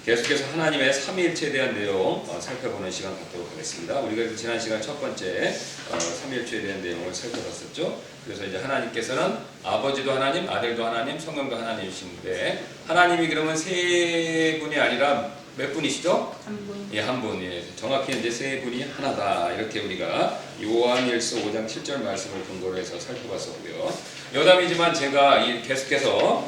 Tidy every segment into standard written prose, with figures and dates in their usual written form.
계속해서 하나님의 삼위일체에 대한 내용 살펴보는 시간 갖도록 하겠습니다. 우리가 지난 시간 첫 번째 삼위일체에 대한 내용을 살펴봤었죠. 그래서 이제 하나님께서는 아버지도 하나님, 아들도 하나님, 성령도 하나님이신데 하나님이 그러면 세 분이 아니라 몇 분이시죠? 한 분. 예, 한 분. 예. 정확히 이제 세 분이 하나다. 이렇게 우리가 요한일서 5장 7절 말씀을 근거로 해서 살펴봤었고요. 여담이지만 제가 계속해서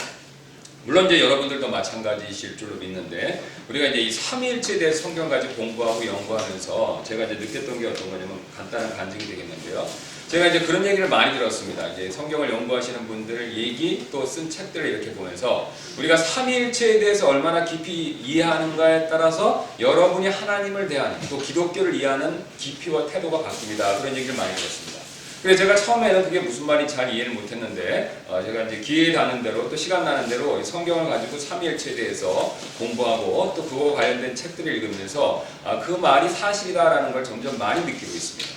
물론 이제 여러분들도 마찬가지이실 줄로 믿는데 우리가 이제 이 삼위일체에 대해서 성경 가지고 공부하고 연구하면서 제가 이제 느꼈던 게 어떤 거냐면 간단한 간증이 되겠는데요. 제가 이제 그런 얘기를 많이 들었습니다. 이제 성경을 연구하시는 분들 얘기 또 쓴 책들을 이렇게 보면서 우리가 삼위일체에 대해서 얼마나 깊이 이해하는가에 따라서 여러분이 하나님을 대하는 또 기독교를 이해하는 깊이와 태도가 바뀝니다. 그런 얘기를 많이 들었습니다. 그래서 제가 처음에는 그게 무슨 말인지 잘 이해를 못했는데 제가 이제 기회 나는 대로 또 시간 나는 대로 성경을 가지고 삼위일체에 대해서 공부하고 또 그거 관련된 책들을 읽으면서 그 말이 사실이다라는 걸 점점 많이 느끼고 있습니다.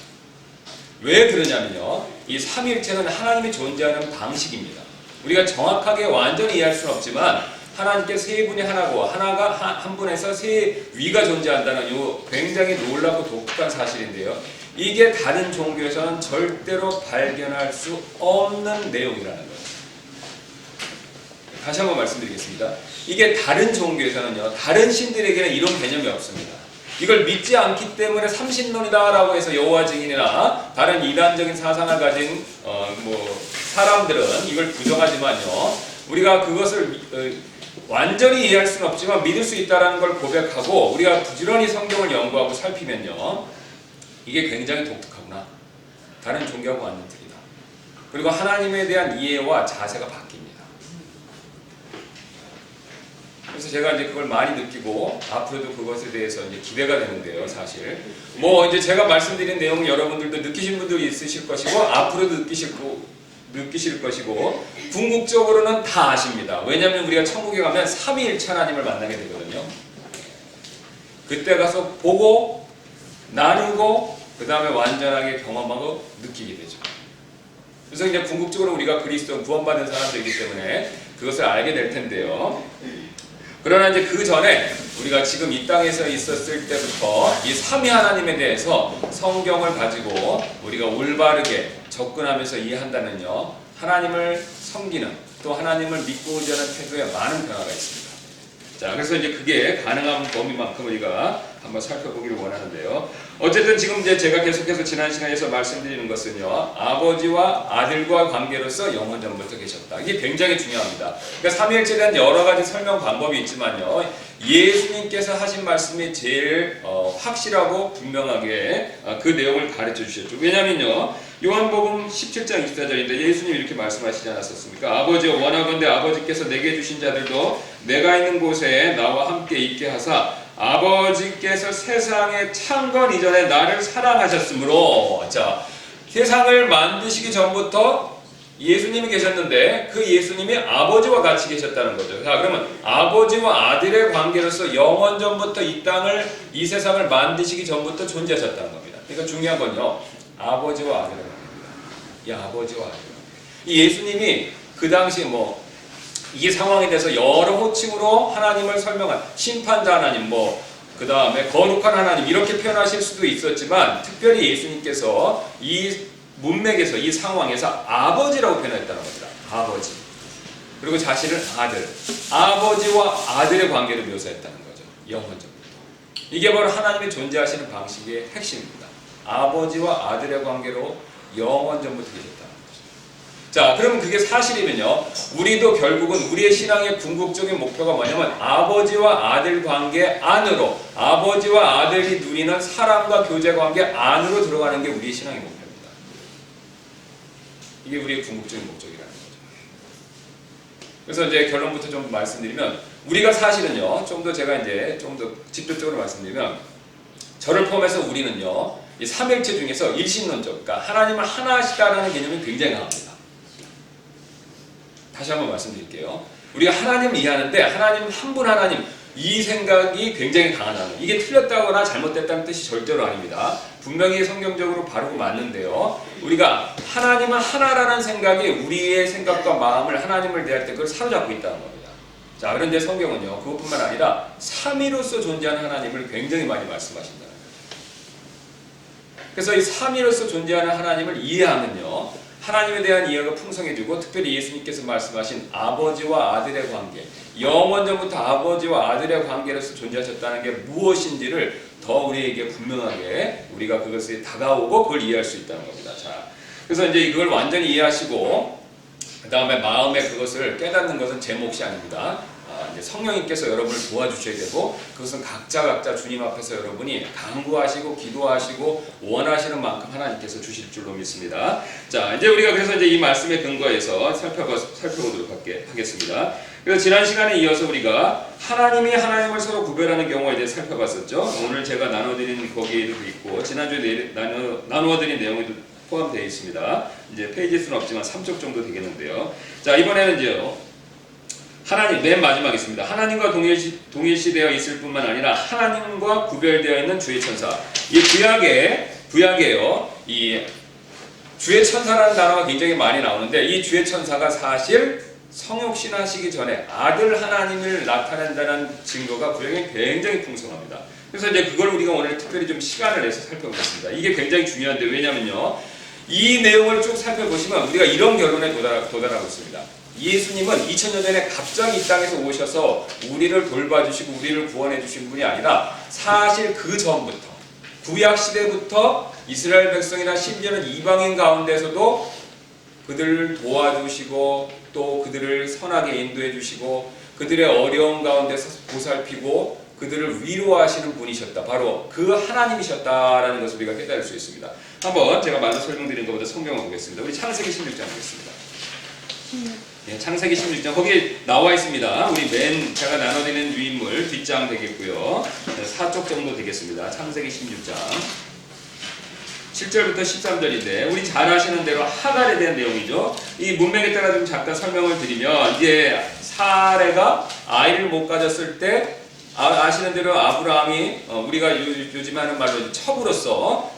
왜 그러냐면요. 이 삼위일체는 하나님이 존재하는 방식입니다. 우리가 정확하게 완전히 이해할 수는 없지만 하나님께 세 분이 하나고 하나가 한 분에서 세 위가 존재한다는 이 굉장히 놀랍고 독특한 사실인데요. 이게 다른 종교에서는 절대로 발견할 수 없는 내용이라는 거예요. 다시 한번 말씀드리겠습니다. 이게 다른 종교에서는요. 다른 신들에게는 이런 개념이 없습니다. 이걸 믿지 않기 때문에 삼신론이다라고 해서 여호와 증인이나 다른 이단적인 사상을 가진 사람들은 이걸 부정하지만요. 우리가 그것을 완전히 이해할 수는 없지만 믿을 수 있다는 걸 고백하고 우리가 부지런히 성경을 연구하고 살피면요. 이게 굉장히 독특하구나. 다른 종교하고 완전 틀리다. 그리고 하나님에 대한 이해와 자세가 바뀝니다. 그래서 제가 이제 그걸 많이 느끼고 앞으로도 그것에 대해서 이제 기대가 되는데요, 사실. 이제 제가 말씀드린 내용 여러분들도 느끼신 분들이 있으실 것이고 앞으로도 느끼실 것이고 궁극적으로는 다 아십니다. 왜냐하면 우리가 천국에 가면 삼위일체 하나님을 만나게 되거든요. 그때 가서 보고 나누고 그 다음에 완전하게 경험하고 느끼게 되죠. 그래서 이제 궁극적으로 우리가 그리스도 구원받은 사람들이기 때문에 그것을 알게 될 텐데요. 그러나 이제 그 전에 우리가 지금 이 땅에서 있었을 때부터 이 삼위 하나님에 대해서 성경을 가지고 우리가 올바르게 접근하면서 이해한다면요. 하나님을 섬기는 또 하나님을 믿고 의지하는 태도에 많은 변화가 있습니다. 자, 그래서 이제 그게 가능한 범위만큼 우리가 한번 살펴보기를 원하는데요. 어쨌든 지금 이제 제가 계속해서 지난 시간에서 말씀드리는 것은요. 아버지와 아들과 관계로서 영원전부터 계셨다. 이게 굉장히 중요합니다. 그러니까 삼위일체에 대한 여러 가지 설명 방법이 있지만요. 예수님께서 하신 말씀이 제일 확실하고 분명하게 그 내용을 가르쳐 주셨죠. 왜냐면요. 요한복음 17장 24절인데 예수님이 이렇게 말씀하시지 않았었습니까? 아버지여 원하건대 아버지께서 내게 주신 자들도 내가 있는 곳에 나와 함께 있게 하사 아버지께서 세상에 창건 이전에 나를 사랑하셨으므로. 자, 세상을 만드시기 전부터 예수님이 계셨는데 그 예수님이 아버지와 같이 계셨다는 거죠. 자, 그러면 아버지와 아들의 관계로서 영원전부터 이 땅을 이 세상을 만드시기 전부터 존재하셨다는 겁니다. 그러니까 중요한 건요. 아버지와 아들의 관계입니다. 이 아버지와 아들. 이 예수님이 그 당시 이 상황에 대해서 여러 호칭으로 하나님을 설명한 심판자 하나님, 그 다음에 거룩한 하나님 이렇게 표현하실 수도 있었지만 특별히 예수님께서 이 문맥에서 이 상황에서 아버지라고 표현했다는 겁니다. 아버지. 그리고 자신을 아들. 아버지와 아들의 관계를 묘사했다는 거죠. 영원전부터. 이게 바로 하나님의 존재하시는 방식의 핵심입니다. 아버지와 아들의 관계로 영원전부터 계셨다는 거죠. 자, 그러면 그게 사실이면요. 우리도 결국은 우리의 신앙의 궁극적인 목표가 뭐냐면 아버지와 아들 관계 안으로 아버지와 아들이 누리는 사랑과 교제 관계 안으로 들어가는 게 우리의 신앙의 목표입니다. 이게 우리의 궁극적인 목적이라는 거죠. 그래서 이제 결론부터 좀 말씀드리면 우리가 사실은요. 좀 더 제가 이제 좀 더 직접적으로 말씀드리면 저를 포함해서 우리는요. 이 삼일체 중에서 일신론적, 그러니까 하나님을 하나시다라는 개념이 굉장히 강합니다. 다시 한번 말씀드릴게요. 우리가 하나님을 이해하는데 하나님 한 분 하나님 이 생각이 굉장히 강하다는 거예요. 이게 틀렸다거나 잘못됐다는 뜻이 절대로 아닙니다. 분명히 성경적으로 바르고 맞는데요. 우리가 하나님은 하나라는 생각이 우리의 생각과 마음을 하나님을 대할 때 그걸 사로잡고 있다는 겁니다. 자, 그런데 성경은요, 그것뿐만 아니라 삼위로서 존재하는 하나님을 굉장히 많이 말씀하신다는 거예요. 그래서 이 삼위로서 존재하는 하나님을 이해하면요, 하나님에 대한 이해가 풍성해지고, 특별히 예수님께서 말씀하신 아버지와 아들의 관계, 영원전부터 아버지와 아들의 관계로서 존재하셨다는 게 무엇인지를 더 우리에게 분명하게 우리가 그것에 다가오고 그걸 이해할 수 있다는 겁니다. 자, 그래서 이제 이걸 완전히 이해하시고 그 다음에 마음에 그것을 깨닫는 것은 제 몫이 아닙니다. 이제 성령님께서 여러분을 도와주셔야 되고, 그것은 각자 주님 앞에서 여러분이 간구하시고 기도하시고 원하시는 만큼 하나님께서 주실 줄로 믿습니다. 자, 이제 우리가 그래서 이제 이 말씀에 근거해서 살펴보도록 하겠습니다. 그래서 지난 시간에 이어서 우리가 하나님이 하나님을 서로 구별하는 경우에 대해 살펴봤었죠. 오늘 제가 나눠드린 거기에도 있고, 지난주에 나누어드린 내용에도 포함되어 있습니다. 이제 페이지 수는 없지만 3쪽 정도 되겠는데요. 자, 이번에는 이제요, 하나님, 맨 마지막에 있습니다. 하나님과 동일시되어 있을 뿐만 아니라 하나님과 구별되어 있는 주의 천사. 이 구약에요, 이 주의 천사라는 단어가 굉장히 많이 나오는데, 이 주의 천사가 사실 성육신하시기 전에 아들 하나님을 나타낸다는 증거가 구약에 굉장히 풍성합니다. 그래서 이제 그걸 우리가 오늘 특별히 좀 시간을 내서 살펴보겠습니다. 이게 굉장히 중요한데, 왜냐면요, 이 내용을 쭉 살펴보시면 우리가 이런 결론에 도달하고 있습니다. 예수님은 2000년 전에 갑자기 이 땅에서 오셔서 우리를 돌봐주시고 우리를 구원해 주신 분이 아니라, 사실 그 전부터 구약 시대부터 이스라엘 백성이나 심지어는 이방인 가운데서도 그들을 도와주시고 또 그들을 선하게 인도해 주시고 그들의 어려움 가운데서 보살피고 그들을 위로하시는 분이셨다. 바로 그 하나님이셨다라는 것을 우리가 깨달을 수 있습니다. 한번 제가 먼저 설명드린 것보다 성경을 보겠습니다. 우리 창세기 16장 보겠습니다. 네, 창세기 16장 거기에 나와 있습니다. 우리 제가 나눠드리는 유인물 뒷장 되겠고요. 4쪽 정도 되겠습니다. 창세기 16장 7절부터 13절인데 우리 잘 아시는 대로 하갈에 대한 내용이죠. 이 문맥에 따라 좀 잠깐 설명을 드리면, 이제 사레가 아이를 못 가졌을 때 아시는 대로 아브라함이 우리가 요즘 하는 말로 첩으로서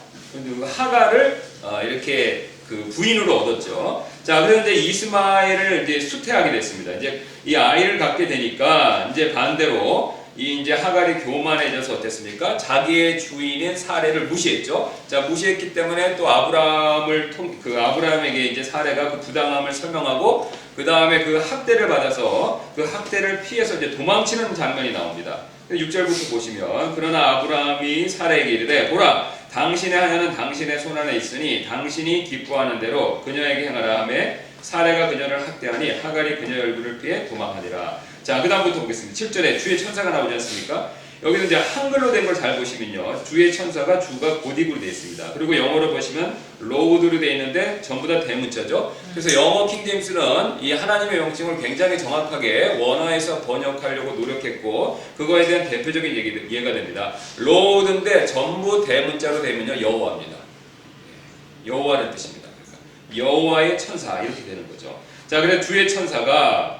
하갈을 이렇게 그 부인으로 얻었죠. 자, 그런데 이스마엘을 이제 수태하게 됐습니다. 이제 이 아이를 갖게 되니까 이제 반대로 이제 하갈이 교만해져서 어땠습니까? 자기의 주인인 사레를 무시했죠. 자, 무시했기 때문에 또 아브라함에게 이제 사레가 그 부당함을 설명하고, 그 다음에 그 학대를 받아서 그 학대를 피해서 이제 도망치는 장면이 나옵니다. 6절부터 보시면, 그러나 아브라함이 사레에게 이르되, 보라, 당신의 하녀는 당신의 손 안에 있으니 당신이 기뻐하는 대로 그녀에게 행하라 하매, 사레가 그녀를 학대하니 하갈이 그녀의 얼굴을 피해 도망하니라. 자, 그 다음부터 보겠습니다. 7절에 주의 천사가 나오지 않습니까? 여기서 이제 한글로 된 걸 잘 보시면요, 주의 천사가 주가 고딕으로 되어 있습니다. 그리고 영어로 보시면 로드로 되어 있는데 전부 다 대문자죠. 그래서 영어 킹제임스는 이 하나님의 명칭을 굉장히 정확하게 원어에서 번역하려고 노력했고, 그거에 대한 대표적인 예가 됩니다. 로드인데 전부 대문자로 되면요, 여호와입니다. 여호와는 뜻입니다. 그러니까 여호와의 천사 이렇게 되는 거죠. 자, 그래서 주의 천사가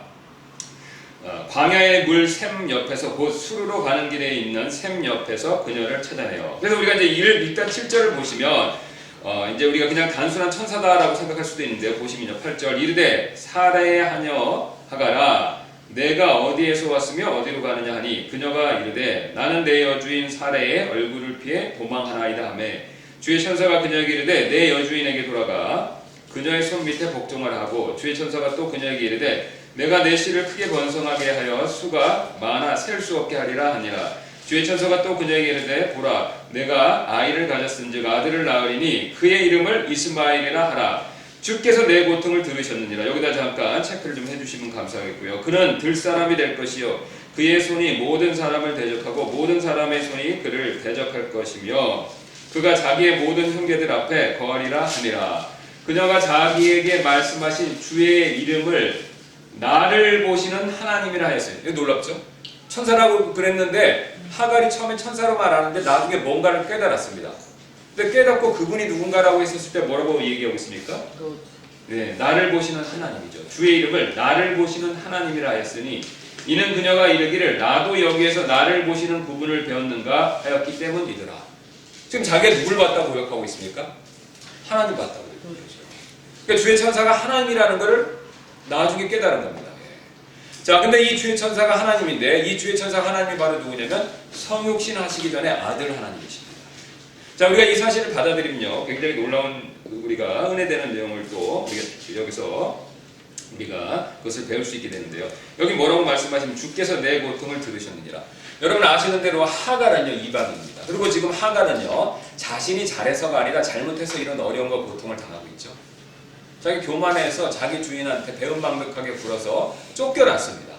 광야의 물 샘 옆에서 곧 수르로 가는 길에 있는 샘 옆에서 그녀를 찾아내요. 그래서 우리가 이제 일단 7절을 보시면 이제 우리가 그냥 단순한 천사다라고 생각할 수도 있는데, 보시면요, 8절 이르되 사레의 하녀 하갈아 내가 어디에서 왔으며 어디로 가느냐 하니, 그녀가 이르되 나는 내 여주인 사레의 얼굴을 피해 도망하나이다 하매, 주의 천사가 그녀에게 이르되 내 여주인에게 돌아가 그녀의 손 밑에 복종을 하고, 주의 천사가 또 그녀에게 이르되 내가 내 씨를 크게 번성하게 하여 수가 많아 셀 수 없게 하리라 하니라. 주의 천사가 또 그녀에게 이르되 보라, 내가 아이를 가졌은즉 아들을 낳으리니 그의 이름을 이스마엘이라 하라. 주께서 내 고통을 들으셨느니라. 여기다 잠깐 체크를 좀 해주시면 감사하겠고요. 그는 들사람이 될 것이요 그의 손이 모든 사람을 대적하고 모든 사람의 손이 그를 대적할 것이며 그가 자기의 모든 형제들 앞에 거하리라 하니라. 그녀가 자기에게 말씀하신 주의 이름을 나를 보시는 하나님이라 했어요. 이거 놀랍죠? 천사라고 그랬는데 하갈이 처음에 천사로 말하는데 나중에 뭔가를 깨달았습니다. 근데 깨닫고 그분이 누군가라고 했었을 때 뭐라고 얘기하고 있습니까? 네, 나를 보시는 하나님이죠. 주의 이름을 나를 보시는 하나님이라 했으니 이는 그녀가 이르기를 나도 여기에서 나를 보시는 구분을 배웠는가 하였기 때문이더라. 지금 자기가 누굴 봤다고 고백하고 있습니까? 하나님 봤다고 고백하고 있어요. 그러니까 주의 천사가 하나님이라는 것을 나중에 깨달은 겁니다. 자, 근데 이 주의 천사가 하나님인데 이 주의 천사가 하나님이 바로 누구냐면 성육신 하시기 전에 아들 하나님이십니다. 자, 우리가 이 사실을 받아들이면요 굉장히 놀라운 우리가 은혜되는 내용을 또 우리가 여기서 우리가 그것을 배울 수 있게 되는데요. 여기 뭐라고 말씀하시면 주께서 내 고통을 들으셨느니라. 여러분 아시는 대로 하갈은요 이방입니다. 그리고 지금 하갈은요 자신이 잘해서가 아니라 잘못해서 이런 어려움과 고통을 당하고 있죠. 자기 교만해서 자기 주인한테 배은망덕하게 굴어서 쫓겨났습니다.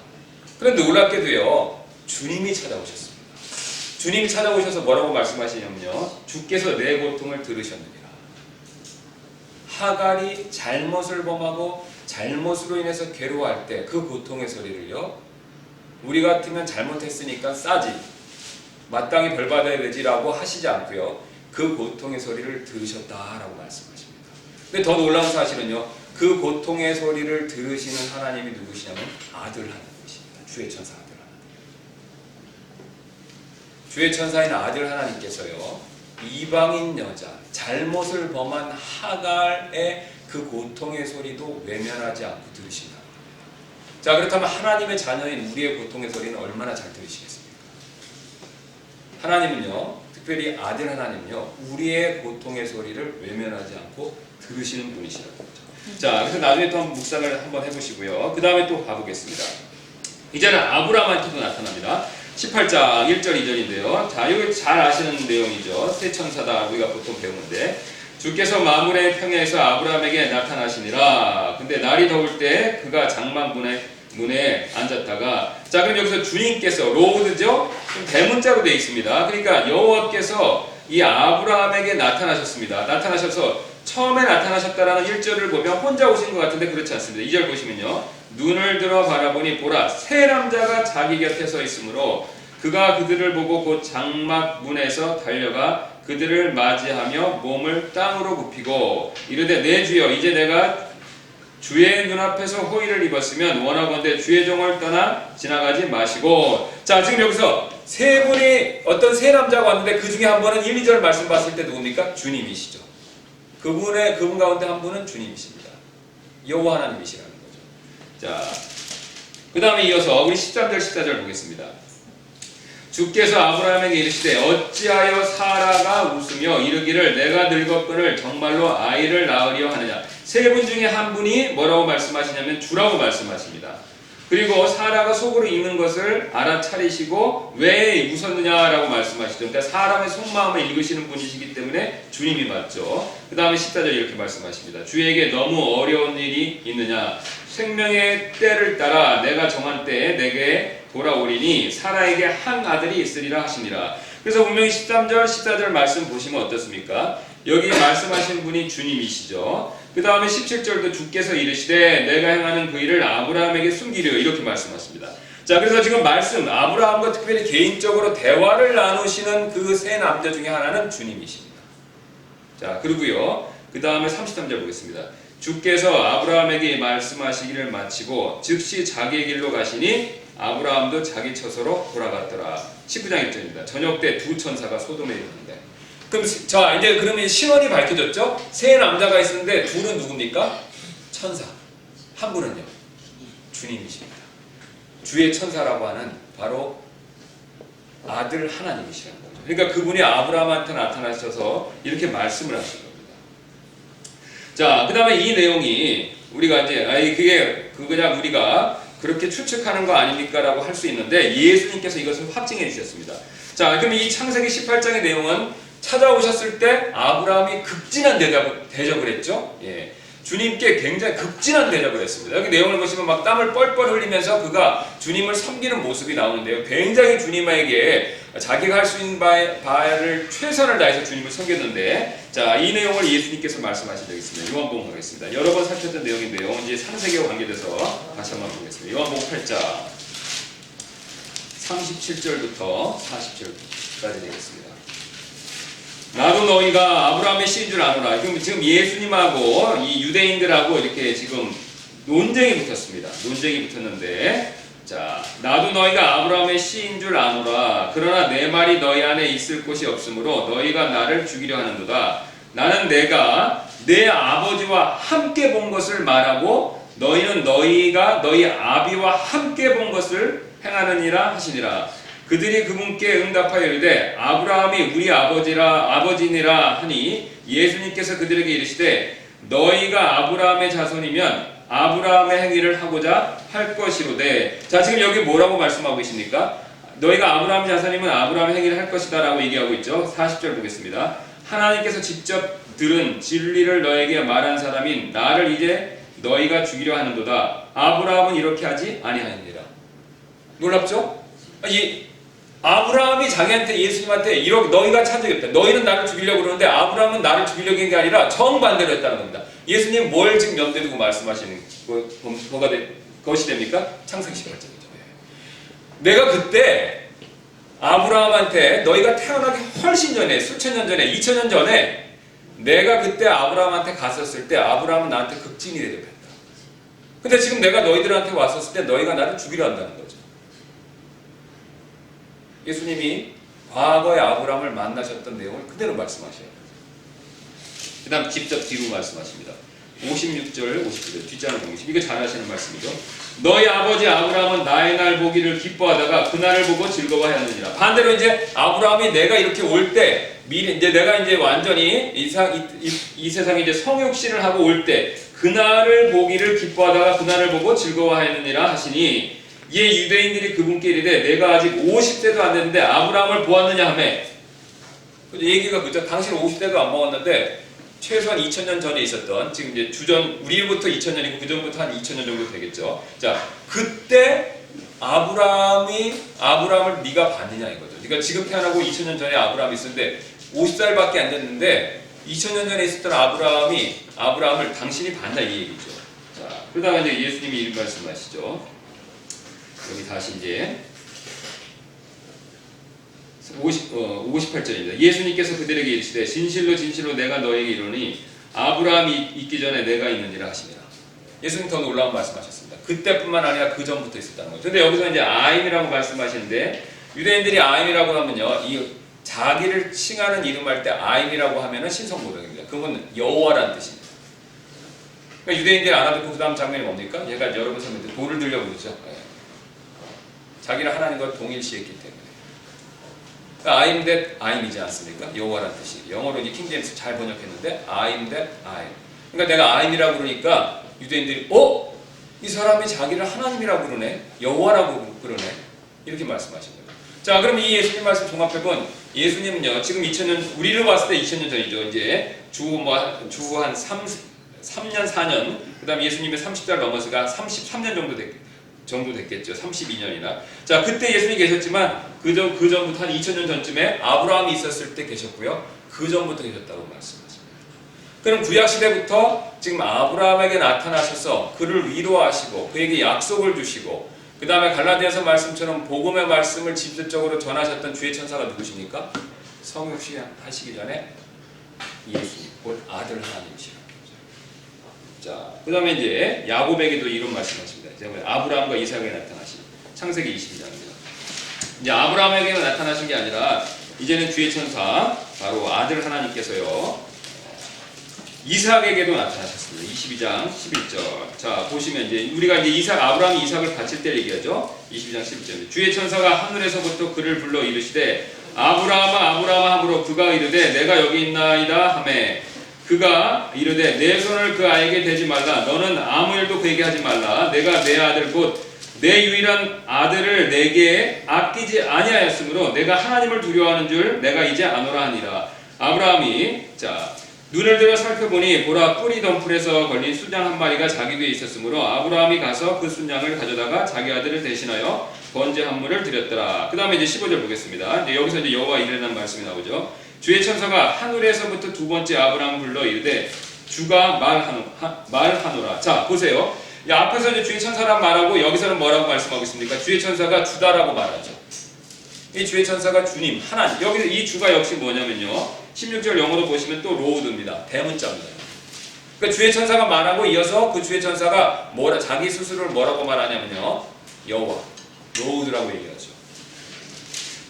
그런데 놀랍게도요 주님이 찾아오셨습니다. 주님이 찾아오셔서 뭐라고 말씀하시냐면요 주께서 내 고통을 들으셨느니라. 하갈이 잘못을 범하고 잘못으로 인해서 괴로워할 때 그 고통의 소리를요 우리 같으면 잘못했으니까 싸지 마땅히 벌받아야 되지라고 하시지 않고요 그 고통의 소리를 들으셨다라고 말씀하십니다. 근데 더 놀라운 사실은요 그 고통의 소리를 들으시는 하나님이 누구시냐면 아들 하나님이십니다. 주의 천사 아들 하나님. 주의 천사인 아들 하나님께서요 이방인 여자 잘못을 범한 하갈의 그 고통의 소리도 외면하지 않고 들으신다. 자, 그렇다면 하나님의 자녀인 우리의 고통의 소리는 얼마나 잘 들으시겠습니까? 하나님은요 특별히 아들 하나님은요 우리의 고통의 소리를 외면하지 않고 들으시는 분이시라고 하죠. 자, 그래서 나중에 또 한번 묵상을 한번 해보시고요 그 다음에 또 가보겠습니다. 이제는 아브라함한테도 나타납니다. 18장 1절 2절인데요 자, 여기 잘 아시는 내용이죠. 새 천사다 우리가 보통 배우는데 주께서 마므레의 평야에서 아브라함에게 나타나시니라. 근데 날이 더울 때 그가 장막 문에 앉았다가 자, 그럼 여기서 주님께서 로드죠? 대문자로 되어 있습니다. 그러니까 여호와께서 이 아브라함에게 나타나셨습니다. 나타나셔서 처음에 나타나셨다라는 1절을 보면 혼자 오신 것 같은데 그렇지 않습니다. 2절 보시면요 눈을 들어 바라보니 보라 세 남자가 자기 곁에 서 있으므로 그가 그들을 보고 곧 장막 문에서 달려가 그들을 맞이하며 몸을 땅으로 굽히고 이르되 내 주여 이제 내가 주의 눈앞에서 호의를 입었으면 원하건대 주의 종을 떠나 지나가지 마시고 자 지금 여기서 세 분이 어떤 세 남자가 왔는데 그 중에 한 분은 1, 2절 말씀 봤을 때 누굽니까? 주님이시죠. 그분 가운데 한 분은 주님이십니다. 여호와 하나님이시라는 거죠. 자, 그 다음에 이어서 우리 13절 14절 보겠습니다. 주께서 아브라함에게 이르시되 어찌하여 사라가 웃으며 이르기를 내가 늙었거늘 정말로 아이를 낳으려 하느냐. 세 분 중에 한 분이 뭐라고 말씀하시냐면 주라고 말씀하십니다. 그리고 사라가 속으로 있는 것을 알아차리시고 왜 웃었느냐라고 말씀하시죠. 그러니까 사람의 속마음을 읽으시는 분이시기 때문에 주님이 맞죠. 그 다음에 14절 이렇게 말씀하십니다. 주에게 너무 어려운 일이 있느냐. 생명의 때를 따라 내가 정한 때에 내게 돌아오리니 사라에게 한 아들이 있으리라 하시니라. 그래서 분명히 13절 14절 말씀 보시면 어떻습니까? 여기 말씀하신 분이 주님이시죠. 그 다음에 17절도 주께서 이르시되 내가 행하는 그 일을 아브라함에게 숨기려 이렇게 말씀하십니다. 자, 그래서 지금 말씀 아브라함과 특별히 개인적으로 대화를 나누시는 그 세 남자 중에 하나는 주님이십니다. 자, 그리고요 그 다음에 33절 보겠습니다. 주께서 아브라함에게 말씀하시기를 마치고 즉시 자기의 길로 가시니 아브라함도 자기 처소로 돌아갔더라. 19장 1절입니다. 저녁 때 두 천사가 소돔에 이르는데 그럼 자 이제 그러면 신원이 밝혀졌죠? 세 남자가 있었는데 둘은 누굽니까? 천사. 한 분은요? 주님이십니다. 주의 천사라고 하는 바로 아들 하나님이시라는 거죠. 그러니까 그분이 아브라함한테 나타나셔서 이렇게 말씀을 하신 겁니다. 자, 그 다음에 이 내용이 우리가 이제 그게 그냥 우리가 그렇게 추측하는 거 아닙니까? 라고 할 수 있는데 예수님께서 이것을 확증해 주셨습니다. 자, 그럼 이 창세기 18장의 내용은 찾아오셨을 때 아브라함이 극진한 대접을 했죠. 예. 주님께 굉장히 극진한 대접을 했습니다. 여기 내용을 보시면 막 땀을 뻘뻘 흘리면서 그가 주님을 섬기는 모습이 나오는데요. 굉장히 주님에게 자기가 할 수 있는 바를 최선을 다해서 주님을 섬겼는데 자, 이 내용을 예수님께서 말씀하신 적이 있습니다. 요한복음 가겠습니다. 여러 번 살폈던 내용인데요. 이제 창세기와 관계돼서 다시 한번 보겠습니다. 요한복음 8장 37절부터 40절까지 되겠습니다. 나도 너희가 아브라함의 씨인 줄 아노라. 지금 예수님하고 이 유대인들하고 이렇게 지금 논쟁이 붙었습니다. 논쟁이 붙었는데 자, 나도 너희가 아브라함의 씨인 줄 아노라. 그러나 내 말이 너희 안에 있을 곳이 없으므로 너희가 나를 죽이려 하는도다. 나는 내가 내 아버지와 함께 본 것을 말하고 너희는 너희가 너희 아비와 함께 본 것을 행하느니라 하시니라. 그들이 그분께 응답하여 이르되 아브라함이 우리 아버지니라 하니 예수님께서 그들에게 이르시되 너희가 아브라함의 자손이면 아브라함의 행위를 하고자 할 것이로되. 자, 지금 여기 뭐라고 말씀하고 계십니까? 너희가 아브라함의 자손이면 아브라함의 행위를 할 것이다 라고 얘기하고 있죠. 40절 보겠습니다. 하나님께서 직접 들은 진리를 너에게 말한 사람인 나를 이제 너희가 죽이려 하는도다. 아브라함은 이렇게 하지 아니하니라. 놀랍죠? 이 아브라함이 자기한테, 예수님한테 이렇게 너희가 찬 적이 없다. 너희는 나를 죽이려고 그러는데 아브라함은 나를 죽이려고 한 게 아니라 정반대로 했다는 겁니다. 예수님 뭘 지금 염두에 두고 말씀하시는 것이 됩니까? 창세기 18장이죠. 내가 그때 아브라함한테 너희가 태어나기 훨씬 전에, 수천 년 전에, 2000년 전에 내가 그때 아브라함한테 갔었을 때 아브라함은 나한테 극진히 대접했다. 근데 지금 내가 너희들한테 왔었을 때 너희가 나를 죽이려 한다는 거죠. 예수님이 과거의 아브라함을 만나셨던 내용을 그대로 말씀하셔요. 그 다음 직접 뒤로 말씀하십니다. 56절, 57절 뒷자는 공식. 이거 잘 하시는 말씀이죠. 너희 아버지 아브라함은 나의 날 보기를 기뻐하다가 그 날을 보고 즐거워하였느니라. 반대로 이제 아브라함이 내가 이렇게 올 때, 미리 이제 내가 이제 완전히 이 세상에 이제 성육신을 하고 올 때 그 날을 보기를 기뻐하다가 그 날을 보고 즐거워하였느니라 하시니 이에 유대인들이 그분께 이르되 내가 아직 50세도 안 됐는데 아브라함을 보았느냐 하매. 얘기가 그죠. 당신 50세도 안 먹었는데 최소한 2000년 전에 있었던, 지금 이제 주전, 우리로부터 2000년이고 그 전부터 한 2000년 정도 되겠죠. 자, 그때 아브라함을 네가 봤느냐 이거죠. 그러니까 지금 태어나고 2000년 전에 아브라함이 있었는데 50살밖에 안 됐는데 2000년 전에 있었던 아브라함을 당신이 봤냐 이 얘기죠. 자, 그러다가 이제 예수님이 이런 말씀하시죠. 여기 다시 이제 58절입니다. 예수님께서 그들에게 이르시되 진실로 진실로 내가 너에게 이르노니 아브라함이 있기 전에 내가 있느니라 하시니라. 예수님 더 놀라운 말씀하셨습니다. 그때뿐만 아니라 그 전부터 있었다는 거죠. 근데 여기서 이제 아임이라고 말씀하시는데, 유대인들이 아임이라고 하면요, 이 자기를 칭하는 이름할 때 아임이라고 하면은 신성모독입니다. 그건 여호와라는 뜻입니다. 그러니까 유대인들이 알아듣고 그 다음 장면이 뭡니까? 얘가 여러분 설명때 돌을 들려고 그러죠. 자기를 하나님과 동일시했기 때문에. I'm that I'이지 않습니까? 여호와라는 뜻이. 영어로 이제 킹제임스 잘 번역했는데 I'm that I. 그러니까 내가 I'이라고 그러니까 유대인들이 이 사람이 자기를 하나님이라고 그러네, 여호와라고 그러네, 이렇게 말씀하신 거예요. 자, 그럼 이 예수님 말씀 종합해본 예수님은요, 지금 2000년, 우리를 봤을 때 2000년 전이죠. 이제 주 한 3년 4년, 그 다음 예수님의 30살 넘어서가 33년 정도 됐겠죠. 32년이나. 자, 그때 예수님이 계셨지만 그 전부터 한 2000년 전쯤에 아브라함이 있었을 때 계셨고요. 그 전부터 계셨다고 말씀하십니다. 그럼 구약 시대부터 지금 아브라함에게 나타나셔서 그를 위로하시고 그에게 약속을 주시고, 그 다음에 갈라디아서 말씀처럼 복음의 말씀을 직접적으로 전하셨던 주의 천사가 누구십니까? 성육신 하시기 전에 예수님, 곧 아들 하나님이시라. 자, 그 다음에 이제 야곱에게도 이런 말씀하십니다. 아브라함과 이삭에게 나타나신 창세기 22장입니다. 이제 아브라함에게만 나타나신 게 아니라 이제는 주의 천사, 바로 아들 하나님께서요, 이삭에게도 나타나셨습니다. 22장 11절. 자, 보시면 이제 우리가 이제 아브라함이 이삭을 바칠 때 얘기하죠. 22장 11절. 주의 천사가 하늘에서부터 그를 불러 이르시되 아브라함아 아브라함아 하므로 그가 이르되 내가 여기 있나이다 하매, 그가 이르되 내 손을 그 아이에게 대지 말라. 너는 아무 일도 그에게 하지 말라. 내가 내 아들 곧 내 유일한 아들을 내게 아끼지 아니하였으므로 내가 하나님을 두려워하는 줄 내가 이제 아노라 하니라. 아브라함이 눈을 들어 살펴보니 보라, 뿔이 덩풀에서 걸린 순양 한 마리가 자기 뒤에 있었으므로 아브라함이 가서 그 순양을 가져다가 자기 아들을 대신하여 번제 한 물을 드렸더라. 그 다음에 이제 15절 보겠습니다. 이제 여기서 이제 여호와 이레라는 말씀이 나오죠. 주의 천사가 하늘에서부터 두 번째 아브라함을 불러 이르되 주가 말하노라. 자, 보세요. 앞에서 이제 주의 천사란 말하고 여기서는 뭐라고 말씀하고 있습니까? 주의 천사가 주다라고 말하죠. 이 주의 천사가 주님, 하나님. 여기서 이 주가 역시 뭐냐면요, 16절 영어로 보시면 또 로우드입니다. 대문자입니다. 그러니까 주의 천사가 말하고 이어서 그 주의 천사가 자기 스스로를 뭐라고 말하냐면요, 여호와, 로우드라고 얘기하죠.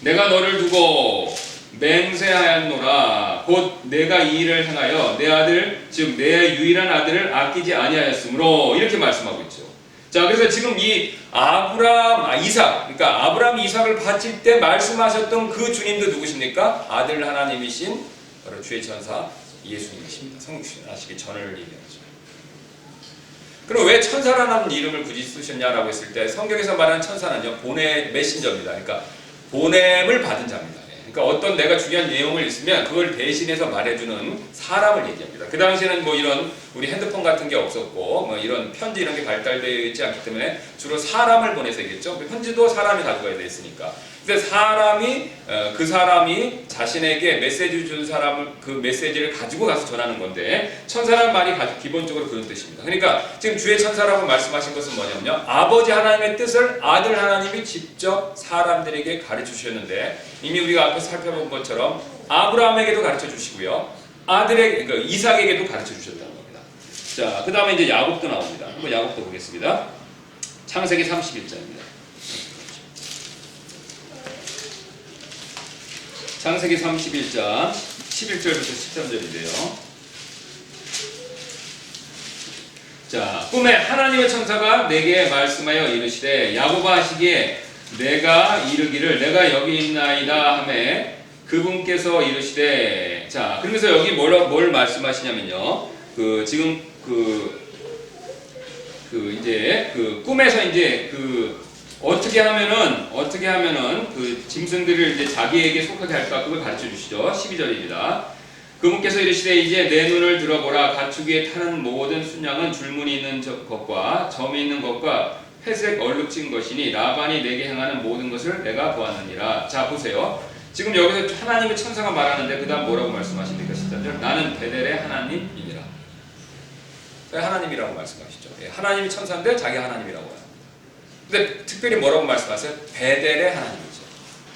내가 너를 두고 맹세하였노라. 곧 내가 이 일을 행하여 내 아들, 즉 내 유일한 아들을 아끼지 아니하였으므로, 이렇게 말씀하고 있죠. 자, 그래서 지금 이 이삭, 그러니까 아브라함 이삭을 바칠 때 말씀하셨던 그 주님도 누구십니까? 아들 하나님이신 바로 주의 천사 예수님이십니다. 성육신하시기 전을 얘기하죠. 그럼 왜 천사라는 이름을 굳이 쓰셨냐라고 했을 때, 성경에서 말하는 천사는요, 메신저입니다. 그러니까 보냄을 받은 자입니다. 그러니까 어떤 내가 중요한 내용을 있으면 그걸 대신해서 말해주는 사람을 얘기합니다. 그 당시에는 뭐 이런 우리 핸드폰 같은 게 없었고 뭐 이런 편지 이런 게 발달되어 있지 않기 때문에 주로 사람을 보내서 얘기했죠. 편지도 사람이 가져가야 됐으니까. 근데 그 사람이 자신에게 메시지 준 사람을 그 메시지를 가지고 가서 전하는 건데, 천사라는 말이 기본적으로 그런 뜻입니다. 그러니까 지금 주의 천사라고 말씀하신 것은 뭐냐면요, 아버지 하나님의 뜻을 아들 하나님이 직접 사람들에게 가르쳐 주셨는데, 이미 우리가 앞에서 살펴본 것처럼 아브라함에게도 가르쳐 주시고요, 그러니까 이삭에게도 가르쳐 주셨다는 겁니다. 자, 그 다음에 이제 야곱도 나옵니다. 한번 야곱도 보겠습니다. 창세기 31장입니다. 창세기 31장 11절부터 13절인데요. 자, 꿈에 하나님의 천사가 내게 말씀하여 이르시되 야곱아 하시기에 내가 이르기를 내가 여기 있나이다 하매 그분께서 이르시되, 자, 그러면서 여기 뭘 말씀하시냐면요, 지금 이제 꿈에서 이제 어떻게 하면은 그 짐승들을 이제 자기에게 속하게 할까, 그걸 가르쳐 주시죠. 12절입니다. 그분께서 이르시되 이제 내 눈을 들어보라. 가축 위에 타는 모든 순양은 줄무늬 있는 것과 점이 있는 것과 회색 얼룩진 것이니 라반이 내게 행하는 모든 것을 내가 보았느니라. 자, 보세요. 지금 여기서 하나님의 천사가 말하는데 그 다음 뭐라고 말씀하십니까? 13절. 나는 베델의 하나님이니라. 하나님이라고 말씀하시죠. 하나님이 천사인데 자기 하나님이라고 해요. 근데 특별히 뭐라고 말씀하세요? 베델의 하나님이죠.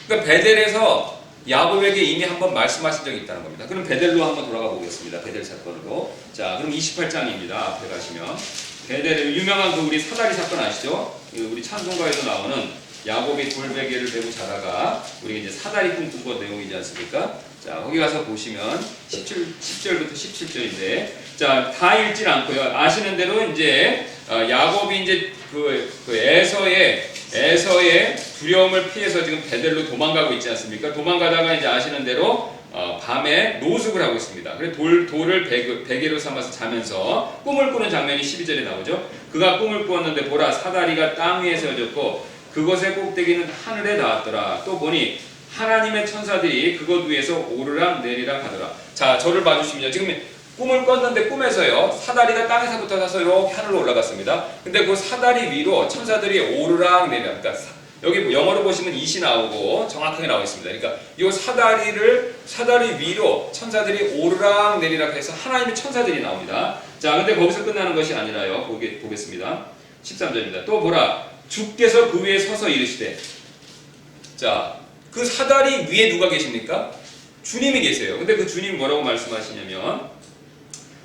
그러니까 베델에서 야곱에게 이미 한번 말씀하신 적이 있다는 겁니다. 그럼 베델로 한번 돌아가 보겠습니다. 베델 사건으로. 자, 그럼 28장입니다. 앞에 가시면 베델의 유명한 우리 사다리 사건 아시죠? 우리 찬송가에도 나오는 야곱이 돌베개를 메고 자다가 우리 이제 사다리 꿈꾸고 내용이지 않습니까? 자, 거기 가서 보시면 10절부터 17절인데, 자, 다 읽진 않고요. 아시는 대로 이제 야곱이 이제 에서의 두려움을 피해서 지금 베델로 도망가고 있지 않습니까? 도망가다가 이제 아시는 대로 밤에 노숙을 하고 있습니다. 그래서 돌을 베개로 삼아서 자면서 꿈을 꾸는 장면이 12절에 나오죠. 그가 꿈을 꾸었는데 보라, 사다리가 땅 위에 세워졌고 그것의 꼭대기는 하늘에 닿았더라. 또 보니 하나님의 천사들이 그것 위에서 오르락 내리락 하더라. 자, 저를 봐주시면요, 지금 꿈을 꿨는데 꿈에서요, 사다리가 땅에서부터 나서 이렇게 하늘로 올라갔습니다. 근데 그 사다리 위로 천사들이 오르락 내리락, 그러니까 여기 영어로 보시면 it이 나오고 정확하게 나와 있습니다. 그러니까 이 사다리 위로 천사들이 오르락 내리락 해서 하나님의 천사들이 나옵니다. 자, 근데 거기서 끝나는 것이 아니라요, 보겠습니다. 13절입니다. 또 보라, 주께서 그 위에 서서 이르시되, 자, 그 사다리 위에 누가 계십니까? 주님이 계세요. 근데 그 주님이 뭐라고 말씀하시냐면,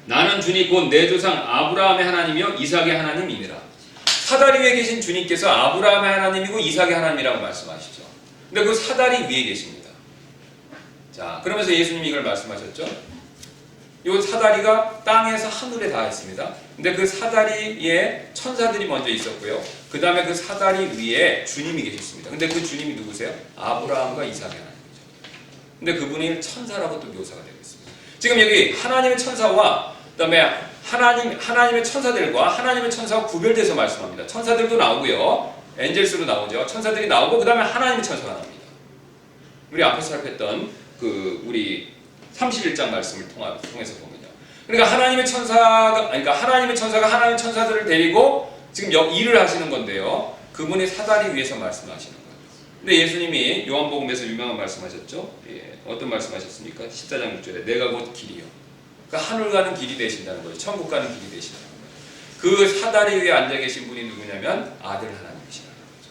나는 주님 곧 내 조상 아브라함의 하나님이요 이삭의 하나님이니라. 사다리 위에 계신 주님께서 아브라함의 하나님이고 이삭의 하나님이라고 말씀하시죠. 근데 그 사다리 위에 계십니다. 자, 그러면서 예수님이 이걸 말씀하셨죠. 이 사다리가 땅에서 하늘에 닿았습니다. 근데 그 사다리에 천사들이 먼저 있었고요. 그 다음에 그 사다리 위에 주님이 계셨습니다. 근데 그 주님이 누구세요? 아브라함과 이삭의 하나님이죠. 근데 그분이 천사라고 또 묘사가 되고 있습니다. 지금 여기 하나님의 천사와 그다음에 하나님의 천사들과 하나님의 천사가 구별돼서 말씀합니다. 천사들도 나오고요, 엔젤스로 나오죠. 천사들이 나오고 그 다음에 하나님의 천사가 나옵니다. 우리 앞에서 살폈던 우리 31장 말씀을 통해서 보면요. 그러니까 하나님의 천사가 하나님의 천사들을 데리고 지금 일을 하시는 건데요. 그분이 사다리 위에서 말씀하시는 거예요. 근데 예수님이 요한복음에서 유명한 말씀하셨죠. 어떤 말씀하셨습니까? 14장 6절에 내가 곧 길이요. 그러니까 하늘 가는 길이 되신다는 거예요. 천국 가는 길이 되신다는 거예요. 그 사다리 위에 앉아 계신 분이 누구냐면 아들 하나님이시라는 거죠.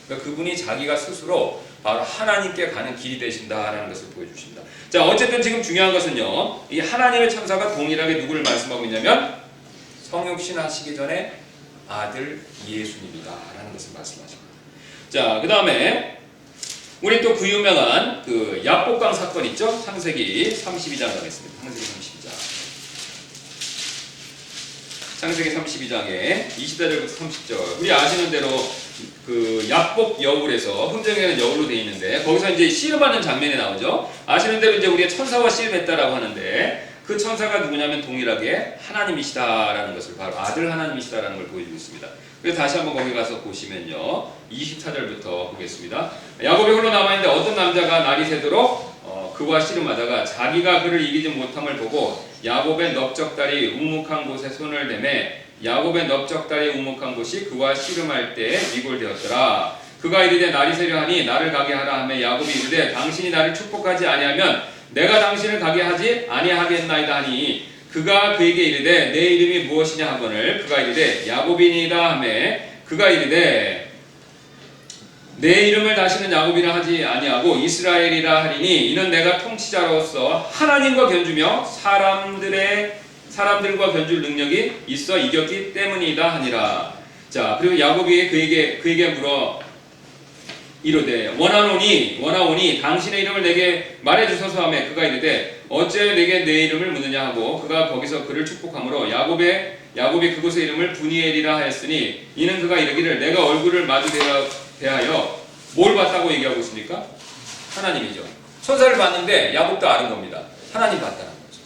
그러니까 그분이 자기가 스스로 바로 하나님께 가는 길이 되신다라는 것을 보여주십니다. 자, 어쨌든 지금 중요한 것은요, 이 하나님의 천사가 동일하게 누구를 말씀하고 있냐면 성육신 하시기 전에 아들 예수님이다라는 것을 말씀하십니다. 자, 그 다음에 우리 또 그 유명한 그 야복강 사건 있죠? 창세기 32장 가겠습니다. 창세기 32장. 창세기 32장에 20절부터 30절. 우리 아시는 대로 그 야복 여울에서 흥정에는 여울로 되어 있는데 거기서 이제 씨름하는 장면이 나오죠. 아시는 대로 이제 우리가 천사와 씨름했다라고 하는데 그 천사가 누구냐면 동일하게 하나님이시다라는 것을 바로 아들 하나님이시다라는 걸 보여주고 있습니다. 그래서 다시 한번 거기 가서 보시면요. 24절부터 보겠습니다. 야곱이 홀로 남아있는데 어떤 남자가 날이 새도록 그와 씨름하다가 자기가 그를 이기지 못함을 보고 야곱의 넓적다리 우묵한 곳에 손을 대매 야곱의 넓적다리 우묵한 곳이 그와 씨름할 때에 위골되었더라. 그가 이르되 날이 새려 하니 나를 가게 하라 하며 야곱이 이르되 당신이 나를 축복하지 아니하면 내가 당신을 가게 하지 아니하겠나이다 하니 그가 그에게 이르되 내 이름이 무엇이냐 하거늘 그가 이르되 야곱이니이다 하며 그가 이르되 내 이름을 다시는 야곱이라 하지 아니하고 이스라엘이라 하리니 이는 내가 통치자로서 하나님과 견주며 사람들과 견줄 능력이 있어 이겼기 때문이다 하니라. 자, 그리고 야곱이 그에게 물어 이르되 원하오니 당신의 이름을 내게 말해주소서 하며 그가 이르되 어째 내게 내 이름을 묻느냐 하고 그가 거기서 그를 축복하므로 야곱이 그곳의 이름을 브니엘이라 하였으니 이는 그가 이르기를 내가 얼굴을 마주 대하여 뭘 봤다고 얘기하고 있습니까? 하나님이죠. 천사를 봤는데 야곱도 아는 겁니다. 하나님 봤다는 거죠.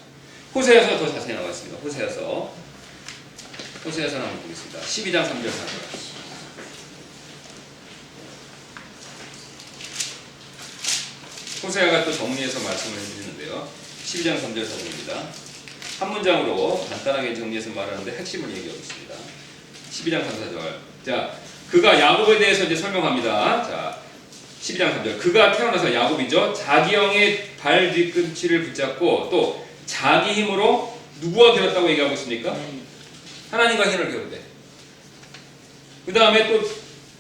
호세아서 더 자세히 나와 있습니다. 호세아서 한번 보겠습니다. 12장 3절 4절. 호세아가 또 정리해서 말씀을 해주시는데요. 12장 3절 4절입니다. 한 문장으로 간단하게 정리해서 말하는데 핵심을 얘기하고 있습니다. 12장 3, 4절. 자, 그가 야곱에 대해서 이제 설명합니다. 자, 12장 3절. 그가 태어나서 야곱이죠. 자기 형의 발 뒤꿈치를 붙잡고 또 자기 힘으로 누구와 겨뤘다고 얘기하고 있습니까? 하나님과 힘을 겨루대. 그 다음에 또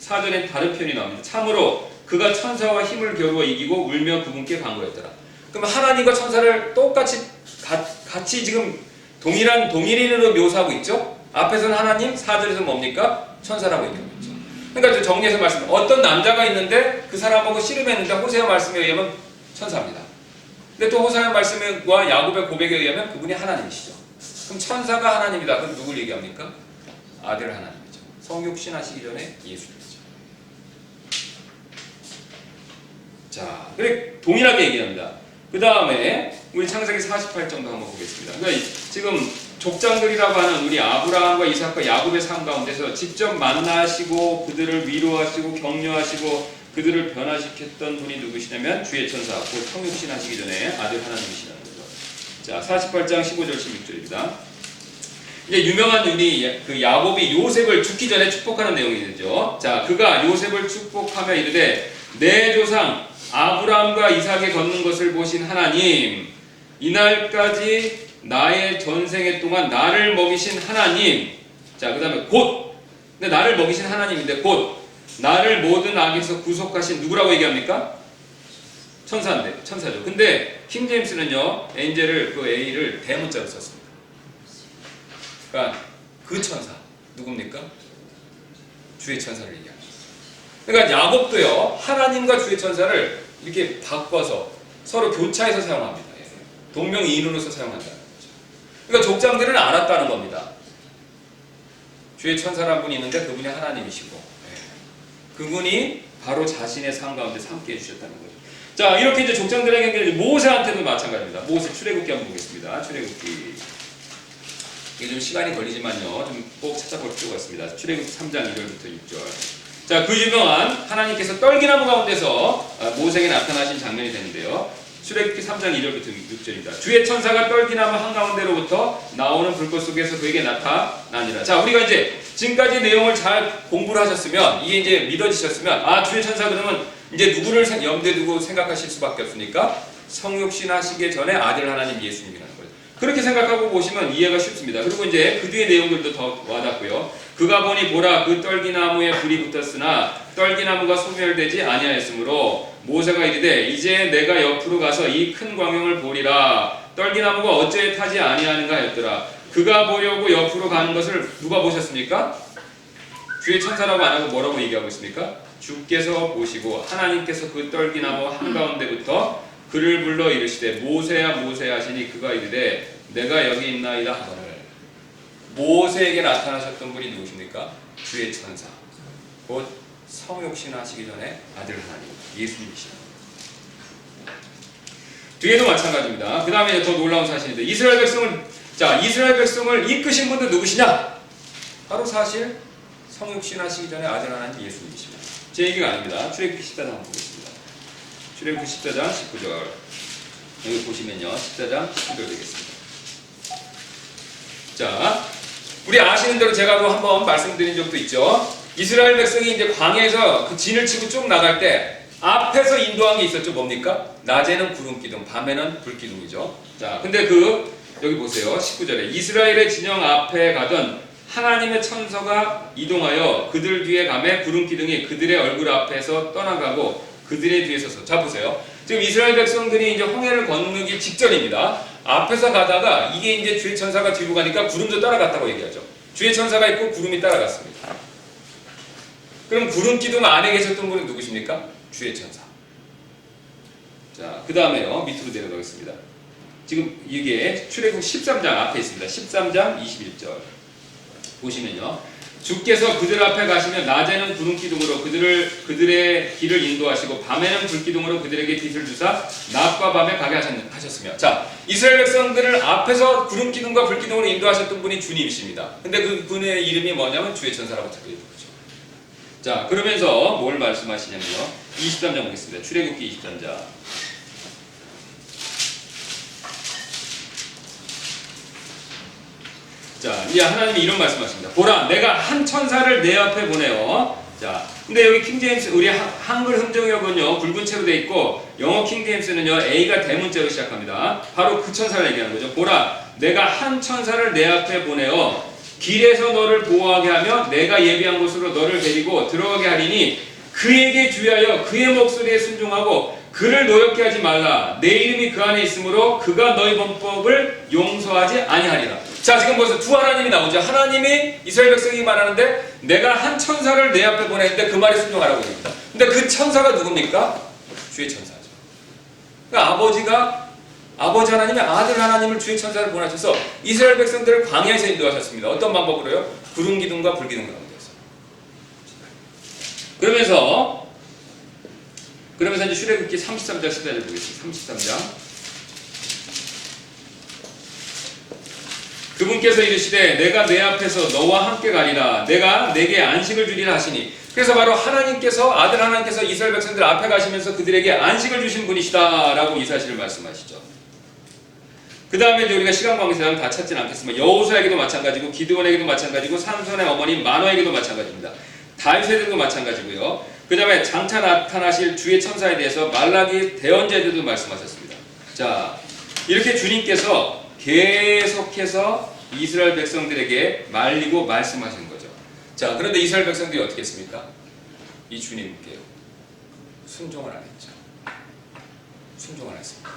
4절엔 다른 표현이 나옵니다. 참으로 그가 천사와 힘을 겨루어 이기고 울며 그분께 반거했더라. 그럼 하나님과 천사를 똑같이 같이 지금 동일인으로 묘사하고 있죠. 앞에서는 하나님, 4절에서 뭡니까? 천사라고 얘기하고 있죠. 그러니까 정리해서 말씀. 어떤 남자가 있는데 그 사람하고 씨름했는데 호세아 말씀에 의하면 천사입니다. 근데 또 호세아 말씀과 야곱의 고백에 의하면 그분이 하나님이시죠. 그럼 천사가 하나님이다. 그럼 누굴 얘기합니까? 아들 하나님이죠. 성육신하시기 전에 예수님이죠. 자, 그래 동일하게 얘기합니다. 그 다음에 우리 창세기 48장도 한번 보겠습니다. 그러니까 지금 족장들이라고 하는 우리 아브라함과 이삭과 야곱의 삶 가운데서 직접 만나시고 그들을 위로하시고 격려하시고 그들을 변화시켰던 분이 누구시냐면 주의 천사, 곧 성육신하시기 전에 아들 하나님이시라는 거죠. 자, 48장 15절 16절입니다. 이제 유명한 우리 그 야곱이 요셉을 죽기 전에 축복하는 내용이 되죠. 자, 그가 요셉을 축복하며 이르되 내 조상 아브라함과 이삭이 걷는 것을 보신 하나님, 이날까지 나의 전생애 동안 나를 먹이신 하나님. 자, 그 다음에 곧, 근데 나를 먹이신 하나님인데 곧 나를 모든 악에서 구속하신 누구라고 얘기합니까? 천사죠. 근데 킹제임스는요, 엔젤을 그 A를 대문자로 썼습니다. 그러니까 그 천사 누굽니까? 주의 천사를 얘기합니다. 그러니까 야곱도요, 하나님과 주의 천사를 이렇게 바꿔서 서로 교차해서 사용합니다. 동명이인으로서 사용한다는 거죠. 그러니까 족장들은 알았다는 겁니다. 주의 천사라는 분이 있는데 그분이 하나님이시고 그분이 바로 자신의 삶 가운데 함께 해주셨다는 거죠. 자, 이렇게 이제 족장들에게 모세한테도 마찬가지입니다. 모세 출애굽기 한번 보겠습니다. 출애굽기. 이게 좀 시간이 걸리지만요, 좀 꼭 찾아볼 필요가 있습니다. 출애굽기 3장 1절부터 6절. 자, 그 유명한 하나님께서 떨기나무 가운데서 모세에게 나타나신 장면이 되는데요. 출애굽기 3장 2절부터 6절입니다. 주의 천사가 떨기나무 한가운데로부터 나오는 불꽃 속에서 그에게 나타나니라. 자, 우리가 이제 지금까지 내용을 잘 공부를 하셨으면, 이게 이제 믿어지셨으면, 아, 주의 천사 그러면 이제 누구를 염두에 두고 생각하실 수밖에 없습니까? 성육신하시기 전에 아들 하나님 예수님이라는 거예요. 그렇게 생각하고 보시면 이해가 쉽습니다. 그리고 이제 그 뒤에 내용들도 더 와닿고요. 그가 보니 보라 그 떨기나무에 불이 붙었으나 떨기나무가 소멸되지 아니하였으므로 모세가 이르되 이제 내가 옆으로 가서 이 큰 광명을 보리라. 떨기나무가 어째 타지 아니하는가 하였더라. 그가 보려고 옆으로 가는 것을 누가 보셨습니까? 주의 천사라고 안 하고 뭐라고 얘기하고 있습니까? 주께서 보시고 하나님께서 그 떨기나무 한가운데부터 그를 불러 이르시되 모세야 모세야 하시니 그가 이르되 내가 여기 있나이다 하거늘. 모세에게 나타나셨던 분이 누구십니까? 주의 천사, 곧 성육신하시기 전에 아들 하나님 예수님이시다. 뒤에도 마찬가지입니다. 그 다음에 더 놀라운 사실인데 이스라엘 백성을 이끄신 분도 누구시냐? 바로 사실 성육신하시기 전에 아들 하나님 예수님이십니다. 제 얘기가 아닙니다. 출애굽기 14장 한번 보겠습니다. 출애굽기 14장 19절 여기 보시면요 14장 19절 되겠습니다. 자, 우리 아시는 대로 제가 한번 말씀드린 적도 있죠. 이스라엘 백성이 이제 광야에서 그 진을 치고 쭉 나갈 때 앞에서 인도한 게 있었죠. 뭡니까? 낮에는 구름 기둥, 밤에는 불 기둥이죠. 자, 근데 여기 보세요. 19절에 이스라엘의 진영 앞에 가던 하나님의 천사가 이동하여 그들 뒤에 가매 구름 기둥이 그들의 얼굴 앞에서 떠나가고 그들의 뒤에 서서. 자, 보세요. 지금 이스라엘 백성들이 이제 홍해를 건너기 직전입니다. 앞에서 가다가 이게 이제 주의 천사가 뒤로 가니까 구름도 따라갔다고 얘기하죠. 주의 천사가 있고 구름이 따라갔습니다. 그럼 구름 기둥 안에 계셨던 분은 누구십니까? 주의 천사. 자, 그 다음에요. 밑으로 내려가겠습니다. 지금 이게 출애굽 13장 앞에 있습니다. 13장 21절 보시면요. 주께서 그들 앞에 가시면 낮에는 구름 기둥으로 그들의 길을 인도하시고 밤에는 불 기둥으로 그들에게 빛을 주사 낮과 밤에 가게 하셨으며. 자, 이스라엘 백성들을 앞에서 구름 기둥과 불 기둥으로 인도하셨던 분이 주님이십니다. 근데 그 분의 이름이 뭐냐면 주의 천사라고 적혀 있는 거죠. 자, 그러면서 뭘 말씀하시냐면요. 23장 보겠습니다. 출애굽기 23장. 자, 이제 하나님이 이런 말씀하십니다. 보라, 내가 한 천사를 내 앞에 보내어. 자, 근데 여기 킹제임스, 우리 한글 흥정역은요, 굵은 채로 되어 있고, 영어 킹제임스는요, A가 대문자로 시작합니다. 바로 그 천사를 얘기하는 거죠. 보라, 내가 한 천사를 내 앞에 보내어 길에서 너를 보호하게 하며 내가 예비한 곳으로 너를 데리고 들어가게 하리니 그에게 주의하여 그의 목소리에 순종하고 그를 노엽게 하지 말라. 내 이름이 그 안에 있으므로 그가 너희 범법을 용서하지 아니하리라. 자, 지금 벌써 두 하나님이 나오죠. 하나님이 이스라엘 백성이 말하는데 내가 한 천사를 내 앞에 보냈는데 그 말에 순종하라고 합니다. 근데 그 천사가 누굽니까? 주의 천사죠. 그러니까 아버지 하나님이 아들 하나님을 주의 천사를 보내셔서 이스라엘 백성들을 광야에서 인도하셨습니다. 어떤 방법으로요? 구름 기둥과 불 기둥 가운데서. 그러면서 이제 출애굽기 33장 14절 보겠습니다. 33장. 그분께서 이르시되 내가 내 앞에서 너와 함께 가리라. 내가 내게 안식을 주리라 하시니. 그래서 바로 아들 하나님께서 이스라엘 백성들 앞에 가시면서 그들에게 안식을 주신 분이시다 라고 이 사실을 말씀하시죠. 그 다음에 이제 우리가 시간 관계상 다 찾지는 않겠지만 여호수아에게도 마찬가지고 기드온에게도 마찬가지고 삼손의 어머니 마노에게도 마찬가지입니다. 다윗에게도 마찬가지고요. 그 다음에 장차 나타나실 주의 천사에 대해서 말라기 대언자에도 말씀하셨습니다. 자, 이렇게 주님께서 계속해서 이스라엘 백성들에게 말리고 말씀하시는 거죠. 자, 그런데 이스라엘 백성들이 어떻게 했습니까? 이 주님께 순종을 안 했죠. 순종을 안 했습니다.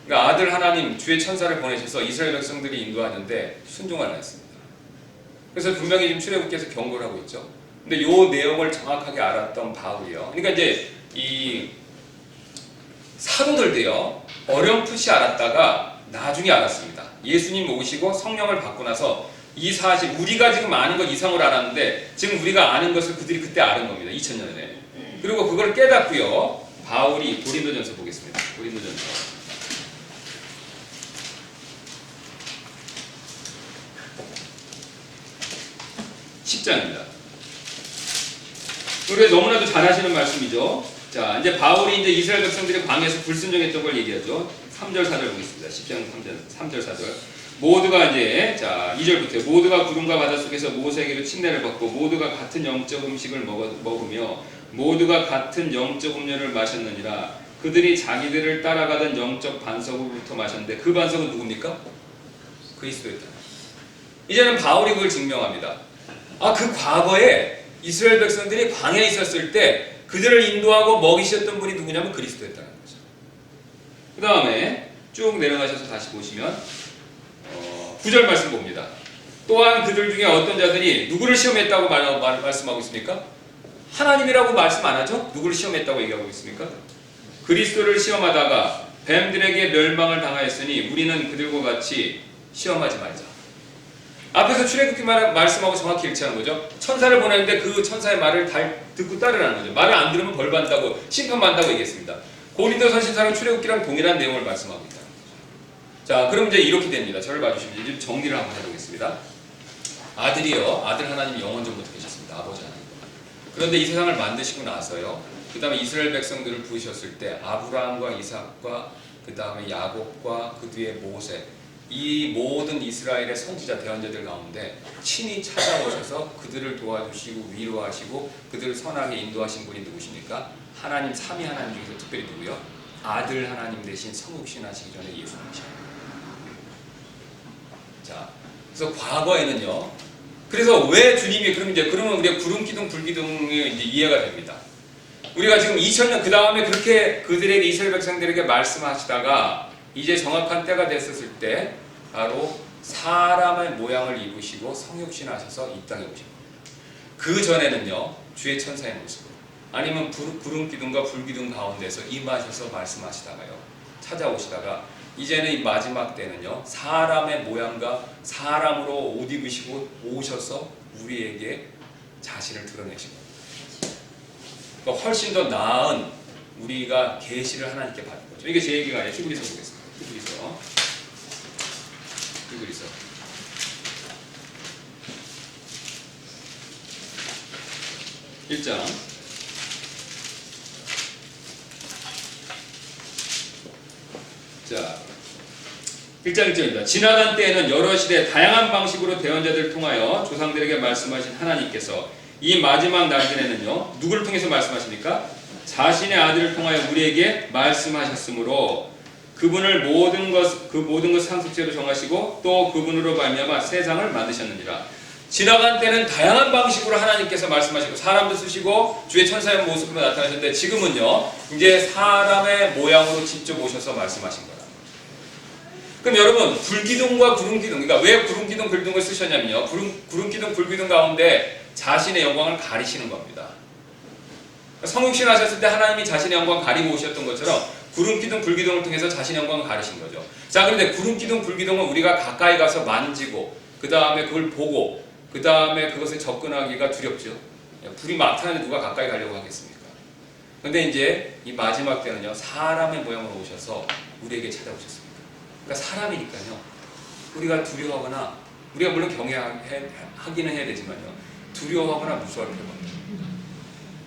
그러니까 아들 하나님 주의 천사를 보내셔서 이스라엘 백성들이 인도하는데 순종을 안 했습니다. 그래서 분명히 지금 출애굽기에서 경고를 하고 있죠. 근데 요 내용을 정확하게 알았던 바울이요. 그러니까 이제 이 사도들도요 어렴풋이 알았다가 나중에 알았습니다. 예수님 오시고 성령을 받고 나서 이 사실 우리가 지금 아는 것 이상으로 알았는데 지금 우리가 아는 것을 그들이 그때 아는 겁니다. 2000년에. 그리고 그걸 깨닫고요. 바울이 고린도전서 보겠습니다. 고린도전서. 10장입니다. 우리 너무나도 잘 하시는 말씀이죠. 자, 이제 바울이 이제 이스라엘 백성들이 광야에서 불순종했던 걸 얘기하죠. 3절 4절 보겠습니다. 10장 3절 4절. 모두가 이제 자 2절부터 모두가 구름과 바다 속에서 모세에게로 침례를 받고 모두가 같은 영적 음식을 먹으며 모두가 같은 영적 음료를 마셨느니라. 그들이 자기들을 따라가던 영적 반석으로부터 마셨는데 그 반석은 누굽니까? 그리스도였다. 이제는 바울이 그걸 증명합니다. 그 과거에 이스라엘 백성들이 광야에 있었을 때 그들을 인도하고 먹이셨던 분이 누구냐면 그리스도였다는 거죠. 그 다음에 쭉 내려가셔서 다시 보시면 9절 말씀 봅니다. 또한 그들 중에 어떤 자들이 누구를 시험했다고 말씀하고 있습니까? 하나님이라고 말씀 안 하죠? 누구를 시험했다고 얘기하고 있습니까? 그리스도를 시험하다가 뱀들에게 멸망을 당하였으니 우리는 그들과 같이 시험하지 말자. 앞에서 출애굽기 말씀하고 정확히 일치하는 거죠. 천사를 보냈는데 그 천사의 말을 듣고 따르라는 거죠. 말을 안 들으면 벌 받는다고, 심판받는다고 얘기했습니다. 고린도서 신사랑 출애굽기랑 동일한 내용을 말씀하고 있다. 자, 그럼 이제 이렇게 됩니다. 저를 봐주시면 이제 정리를 한번 해보겠습니다. 아들이요, 아들 하나님이 영원전부터 계셨습니다. 아버지 하나님. 그런데 이 세상을 만드시고 나서요, 그 다음에 이스라엘 백성들을 부으셨을 때 아브라함과 이삭과 그 다음에 야곱과 그 뒤에 모세, 이 모든 이스라엘의 선지자 대언자들 가운데 친히 찾아오셔서 그들을 도와주시고 위로하시고 그들을 선하게 인도하신 분이 누구십니까? 하나님, 삼위 하나님 중에서 특별히 누구요? 아들 하나님 대신 성육신 하시기 전에 예수님이십니다. 자, 그래서 과거에는요, 그래서 왜 주님이 그러면 우리가 구름 기둥 불 기둥이 이제 이해가 됩니다. 우리가 지금 2000년 그 다음에 그렇게 그들에게, 이스라엘 백성들에게 말씀하시다가 이제 정확한 때가 됐었을 때 바로 사람의 모양을 입으시고 성육신 하셔서 이 땅에 오신 겁니다. 그 전에는요, 주의 천사의 모습으로 아니면 구름 기둥과 불 기둥 가운데서 임하셔서 말씀하시다가요, 찾아오시다가 이제는 이 마지막 때는요, 사람의 모양과 사람으로 옷 입으시고 오셔서 우리에게 자신을 드러내신 겁니다. 그러니까 훨씬 더 나은 우리가 계시를 하나님께 받은 거죠. 이게 제 얘기가 아니에요. 히브리서 보겠습니다. 히브리서 1장 자, 1장 1절입니다. 지나간 때에는 여러 시대 다양한 방식으로 대언자들을 통하여 조상들에게 말씀하신 하나님께서 이 마지막 날들에는요, 누구를 통해서 말씀하십니까? 자신의 아들을 통하여 우리에게 말씀하셨으므로 그분을 그 모든 것 상속제로 정하시고 또 그분으로 말미암아 세상을 만드셨느니라. 지나간 때는 다양한 방식으로 하나님께서 말씀하시고 사람도 쓰시고 주의 천사의 모습으로 나타나셨는데 지금은요, 이제 사람의 모양으로 직접 오셔서 말씀하신 거라. 그럼 여러분, 불기둥과 구름기둥, 그러니까 왜 구름기둥, 불기둥을 쓰셨냐면요, 구름기둥, 불기둥 가운데 자신의 영광을 가리시는 겁니다. 성육신 하셨을 때 하나님이 자신의 영광을 가리고 오셨던 것처럼 구름기둥, 불기둥을 통해서 자신의 영광을 가리신 거죠. 자, 그런데 구름기둥, 불기둥은 우리가 가까이 가서 만지고 그 다음에 그걸 보고 그 다음에 그것에 접근하기가 두렵죠. 불이 막 타는데 누가 가까이 가려고 하겠습니까? 그런데 이제 이 마지막 때는요, 사람의 모양으로 오셔서 우리에게 찾아오셨습니다. 그러니까 사람이니까요, 우리가 두려워하거나, 우리가 물론 경외하기는 해야 되지만요, 두려워하거나 무서워할 필요가 없어요.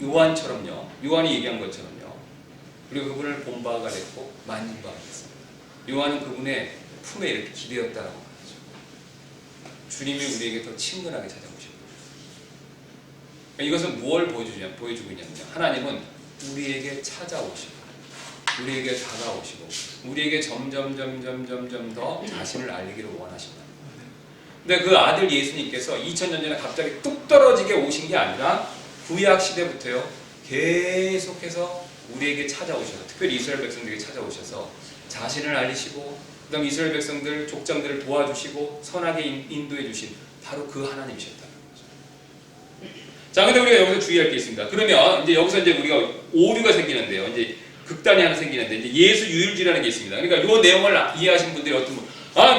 요한처럼요, 요한이 얘기한 것처럼요, 우리가 그분을 본 바가 됐고 만진 바가 됐습니다. 요한은 그분의 품에 이렇게 기대었다라고 말하죠. 주님이 우리에게 더 친근하게 찾아오신 거예요. 이것은 무엇을 보여주고 있냐면요, 하나님은 우리에게 찾아오시고 우리에게 다가오시고 우리에게 점점 더 자신을 알리기를 원하신다. 근데 그 아들 예수님께서 2000년 전에 갑자기 뚝 떨어지게 오신 게 아니라 구약 시대부터요, 계속해서 우리에게 찾아오셔서, 특별히 이스라엘 백성들에게 찾아오셔서 자신을 알리시고 그 다음 이스라엘 백성들, 족장들을 도와주시고 선하게 인도해 주신 바로 그 하나님이셨다는 거죠. 자, 근데 우리가 여기서 주의할 게 있습니다. 그러면 이제 여기서 이제 우리가 오류가 생기는데요, 이제 극단이 하나 생기는데, 이제 예수 유일주의라는 게 있습니다. 그러니까 이 내용을 이해하신 분들이 어떤 분,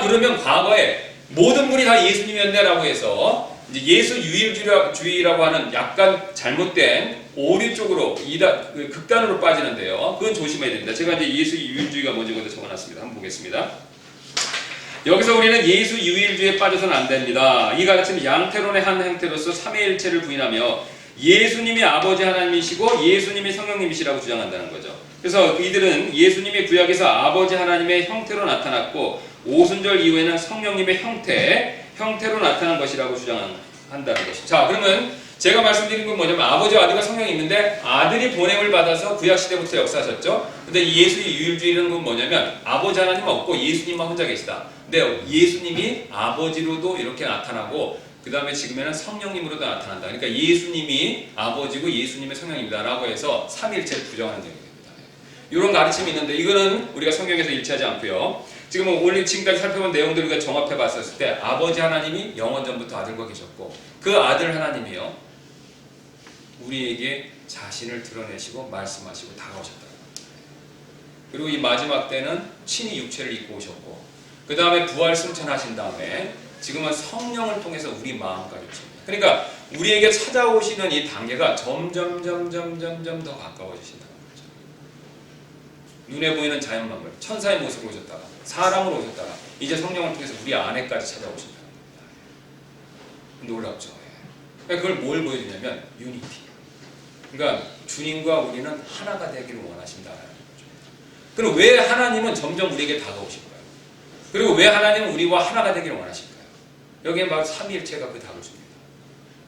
그러면 과거에 모든 분이 다 예수님이었네라고 해서 이제 예수 유일주의라고 하는 약간 잘못된 오류 쪽으로 극단으로 빠지는데요, 그건 조심해야 됩니다. 제가 이제 예수 유일주의가 뭔지 먼저 적어놨습니다. 한번 보겠습니다. 여기서 우리는 예수 유일주의에 빠져서는 안 됩니다. 이 가르침은 양태론의 한 형태로서 삼위일체를 부인하며 예수님이 아버지 하나님이시고 예수님이 성령님이시라고 주장한다는 거죠. 그래서 이들은 예수님이 구약에서 아버지 하나님의 형태로 나타났고 오순절 이후에는 성령님의 형태로 나타난 것이라고 주장한다는 것이죠. 자, 그러면 제가 말씀드린 건 뭐냐면 아버지와 아들과 성령이 있는데 아들이 보냄을 받아서 구약시대부터 역사하셨죠. 근데 이 예수의 유일주의라는 건 뭐냐면 아버지 하나님은 없고 예수님만 혼자 계시다. 근데 예수님이 아버지로도 이렇게 나타나고 그 다음에 지금에는 성령님으로도 나타난다. 그러니까 예수님이 아버지고 예수님의 성령입니다 라고 해서 삼위일체를 부정하는 점이 됩니다. 이런 가르침이 있는데 이거는 우리가 성경에서 일치하지 않고요. 지금 오늘 지금까지 살펴본 내용들을 우리가 종합해 봤었을 때 아버지 하나님이 영원 전부터 아들과 계셨고 그 아들 하나님이요, 우리에게 자신을 드러내시고 말씀하시고 다가오셨다. 그리고 이 마지막 때는 친히 육체를 입고 오셨고, 그 다음에 부활 승천하신 다음에 지금은 성령을 통해서 우리 마음까지 오십니다. 그러니까 우리에게 찾아오시는 이 단계가 점점 더 가까워지신다는 거죠. 눈에 보이는 자연만물, 천사의 모습으로 오셨다가 사람으로 오셨다가 이제 성령을 통해서 우리 안에까지 찾아오신다는 겁니다. 놀랍죠. 그러니까 그걸 뭘 보여주냐면 유니티. 그러니까 주님과 우리는 하나가 되기를 원하신다는 거죠. 그럼 왜 하나님은 점점 우리에게 다가오실까요? 그리고 왜 하나님은 우리와 하나가 되기를 원하실까요? 여기에 바로 삼위일체가 그 답을 줍니다.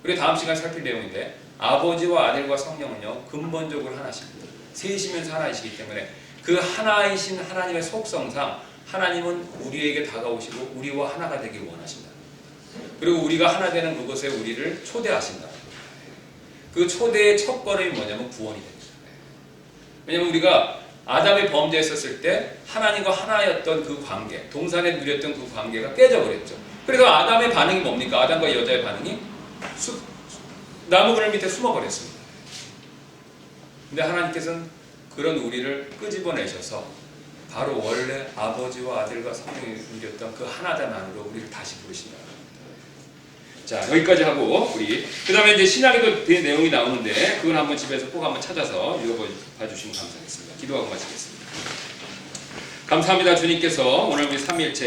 우리 다음 시간 살필 내용인데, 아버지와 아들과 성령은요 근본적으로 하나십니다. 셋이면서 하나이시기 때문에 그 하나이신 하나님의 속성상 하나님은 우리에게 다가오시고 우리와 하나가 되기를 원하신다. 그리고 우리가 하나 되는 그곳에 우리를 초대하신다. 그 초대의 첫 걸음이 뭐냐면 구원이 됩니다. 왜냐하면 우리가 아담이 범죄했었을 때 하나님과 하나였던 그 관계, 동산에 누렸던 그 관계가 깨져버렸죠. 그래서 아담의 반응이 뭡니까? 아담과 여자의 반응이 나무 그늘 밑에 숨어버렸습니다. 근데 하나님께서는 그런 우리를 끄집어내셔서 바로 원래 아버지와 아들과 성령이 누렸던 그 하나된 안으로 우리를 다시 부르신다. 자, 여기까지 하고 우리 그 다음에 이제 신약에도 그 내용이 나오는데 그건 한번 집에서 꼭 한번 찾아서 읽어봐 주시면 감사하겠습니다. 기도하고 마치겠습니다. 감사합니다. 주님께서 오늘 우리 삼위일체